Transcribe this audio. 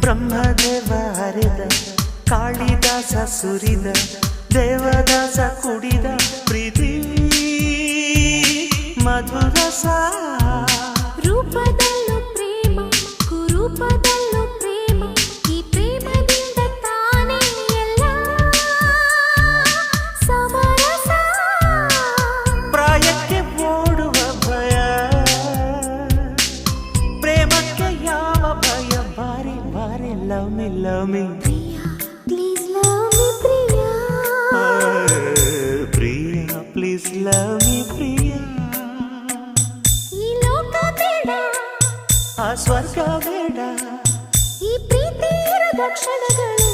ಬ್ರಹ್ಮದೇವ ಹರಿದ ಕಾಳಿದಾಸ ಸುರಿದ ದೇವದಾಸ ಕುಡಿದ ಪ್ರೀತಿ ಮಧುರಸ ರೂಪದಲ್ಲೂ ಪ್ರೇಮ ಕುರೂಪದಲ್ಲೂ ಪ್ರೇಮ ಈ ಪ್ರೇಮದಿಂದ ತಾನೇ ಎಲ್ಲ ಸಮರಸ ಪ್ರಾಯಕ್ಕೆ ಓಡುವ ಭಯ ಪ್ರೇಮಕ್ಕೆ ಯಾವ ಭಯ ಬಾರಿ ಬಾರಿ ಲವ್ ಮಿ ಪ್ರಿಯ ಪ್ಲೀಸ್ ಲವ್ ಮಿ ಪ್ರಿಯ ಪ್ರಿಯ ಪ್ಲೀಸ್ ಲವ್ ಮಿ ಪ್ರಿಯ ಈ ಲೋಕ ಬೇಡ ಆ ಸ್ವರ್ಗ ಬೇಡ ಈ ಪ್ರೀತಿ ಇರದ ಕ್ಷಣಗಳು